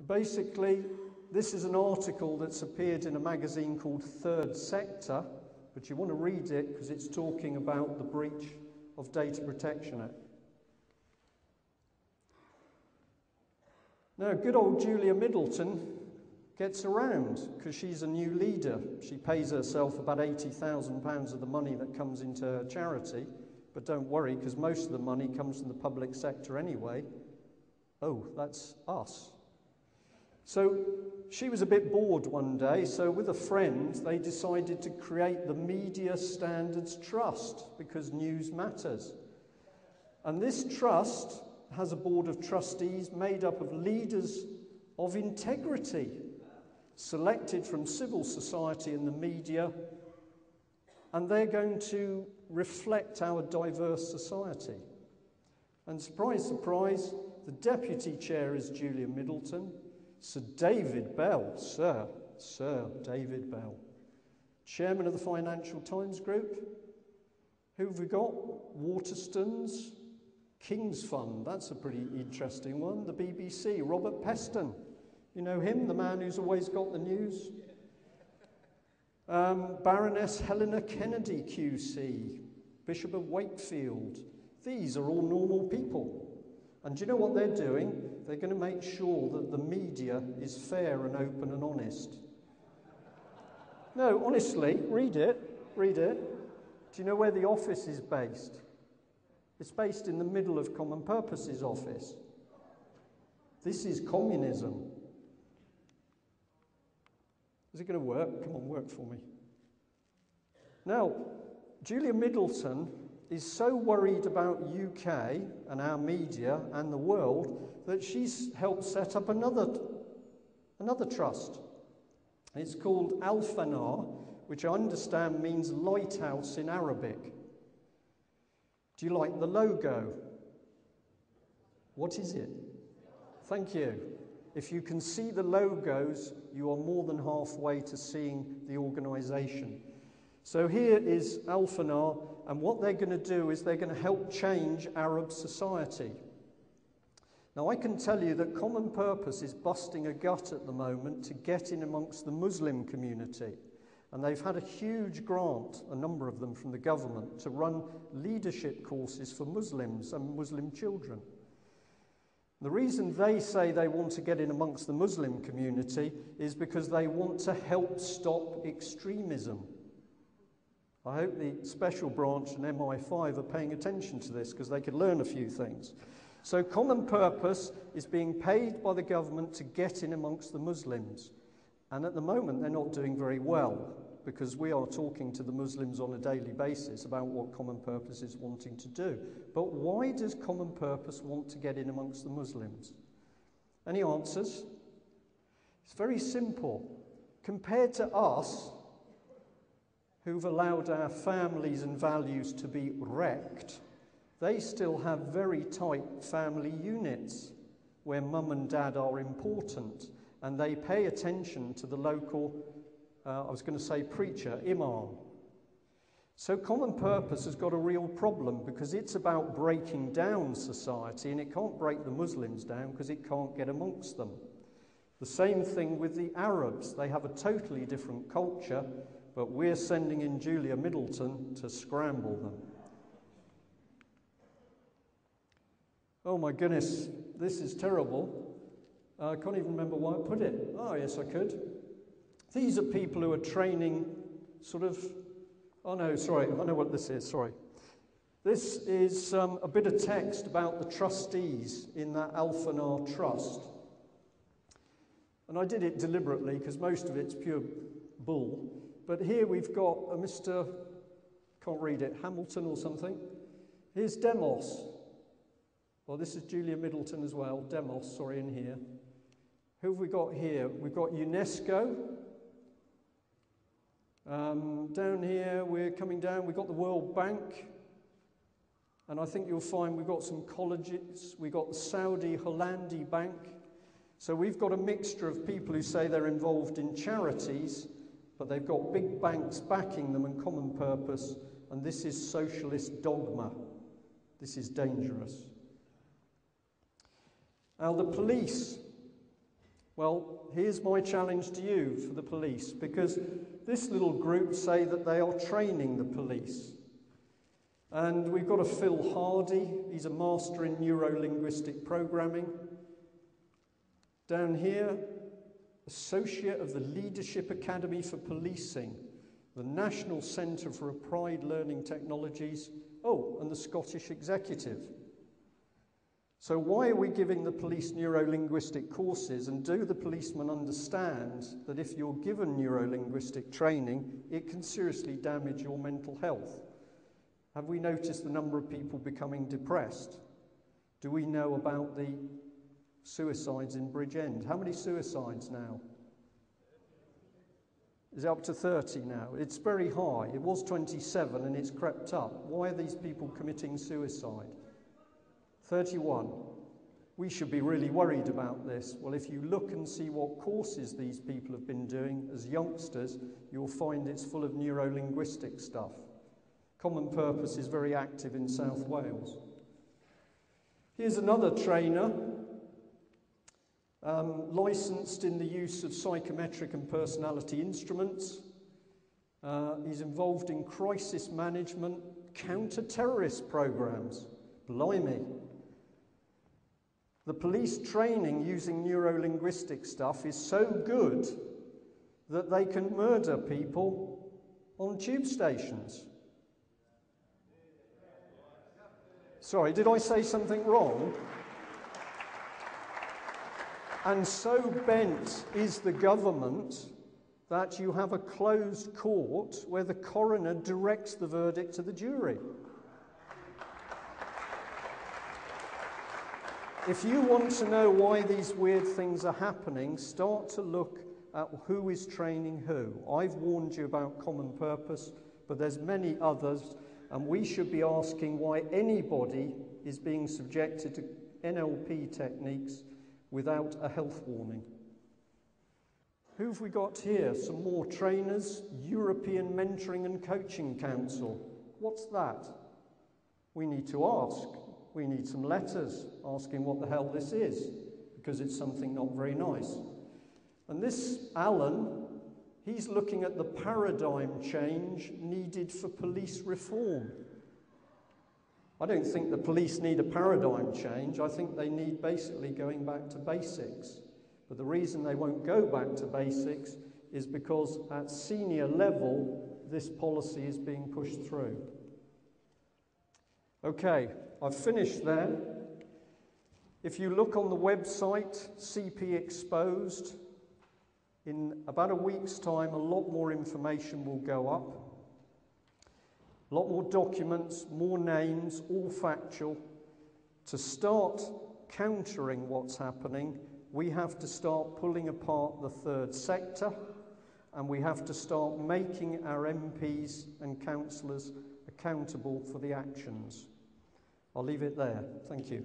Basically, this is an article that's appeared in a magazine called Third Sector, but you want to read it because it's talking about the breach of Data Protection Act. Now, good old Julia Middleton gets around because she's a new leader. She pays herself about £80,000 of the money that comes into her charity, but don't worry because most of the money comes from the public sector anyway. Oh, that's us. So she was a bit bored one day, so with a friend they decided to create the Media Standards Trust because news matters. And this trust has a board of trustees made up of leaders of integrity, selected from civil society and the media, and they're going to reflect our diverse society. And surprise, surprise, the deputy chair is Julia Middleton. Sir David Bell, Sir David Bell, chairman of the Financial Times Group. Who have we got? Waterstones, King's Fund, that's a pretty interesting one. The BBC, Robert Peston, you know him, the man who's always got the news. Baroness Helena Kennedy QC, Bishop of Wakefield. These are all normal people. And do you know what they're doing? They're going to make sure that the media is fair and open and honest. No, honestly, read it. Do you know where the office is based? It's based in the middle of Common Purpose's office. This is communism. Is it going to work? Come on, work for me. Now, Julia Middleton is so worried about UK and our media and the world that she's helped set up another trust. It's called Al-Fanar, which I understand means lighthouse in Arabic. Do you like the logo? What is it? Thank you. If you can see the logos, you are more than halfway to seeing the organisation. So here is Al-Fanar, and what they're going to do is they're going to help change Arab society. Now, I can tell you that Common Purpose is busting a gut at the moment to get in amongst the Muslim community. And they've had a huge grant, a number of them from the government, to run leadership courses for Muslims and Muslim children. The reason they say they want to get in amongst the Muslim community is because they want to help stop extremism. I hope the special branch and MI5 are paying attention to this because they could learn a few things. So Common Purpose is being paid by the government to get in amongst the Muslims. And at the moment they're not doing very well because we are talking to the Muslims on a daily basis about what Common Purpose is wanting to do. But why does Common Purpose want to get in amongst the Muslims? Any answers? It's very simple. Compared to us, who've allowed our families and values to be wrecked, they still have very tight family units where mum and dad are important and they pay attention to the local, preacher, imam. So Common Purpose has got a real problem because it's about breaking down society and it can't break the Muslims down because it can't get amongst them. The same thing with the Arabs. They have a totally different culture, but we're sending in Julia Middleton to scramble them. Oh my goodness, this is terrible. I can't even remember why I put it. Oh yes, I could. These are people who are training I know what this is, sorry. This is a bit of text about the trustees in that Al-Fanar Trust. And I did it deliberately because most of it's pure bull. But here we've got a Mr. Can't read it, Hamilton or something. Here's Demos. Well, this is Julia Middleton as well. Demos, sorry, in here. Who have we got here? We've got UNESCO. Down here, we're coming down. We've got the World Bank. And I think you'll find we've got some colleges. We've got the Saudi Hollandi Bank. So we've got a mixture of people who say they're involved in charities, but they've got big banks backing them and Common Purpose, and this is socialist dogma. This is dangerous. Now the police Well, here's my challenge to you for the police, because this little group say that they are training the police. And we've got a Phil Hardy, he's a master in neuro-linguistic programming. Down here, Associate of the Leadership Academy for Policing, the National Centre for Applied Learning Technologies, and the Scottish Executive. So why are we giving the police neuro-linguistic courses, and do the policemen understand that if you're given neuro-linguistic training, it can seriously damage your mental health? Have we noticed the number of people becoming depressed? Do we know about the suicides in Bridgend? How many suicides now? Is it up to 30 now? It's very high. It was 27 and it's crept up. Why are these people committing suicide? 31. We should be really worried about this. Well, if you look and see what courses these people have been doing as youngsters, you'll find it's full of neuro-linguistic stuff. Common Purpose is very active in South Wales. Here's another trainer, licensed in the use of psychometric and personality instruments. He's involved in crisis management, counter-terrorist programs. Blimey. The police training using neuro-linguistic stuff is so good that they can murder people on tube stations. Sorry, did I say something wrong? And so bent is the government that you have a closed court where the coroner directs the verdict to the jury. If you want to know why these weird things are happening, start to look at who is training who. I've warned you about Common Purpose, but there's many others, and we should be asking why anybody is being subjected to NLP techniques without a health warning. Who have we got here? Some more trainers. European Mentoring and Coaching Council. What's that? We need to ask. We need some letters asking what the hell this is, because it's something not very nice. And this Alan, he's looking at the paradigm change needed for police reform. I don't think the police need a paradigm change. I think they need basically going back to basics. But the reason they won't go back to basics is because at senior level, this policy is being pushed through. Okay, I've finished there. If you look on the website, CP Exposed, in about a week's time, a lot more information will go up. A lot more documents, more names, all factual. To start countering what's happening, we have to start pulling apart the third sector, and we have to start making our MPs and councillors accountable for the actions. I'll leave it there. Thank you.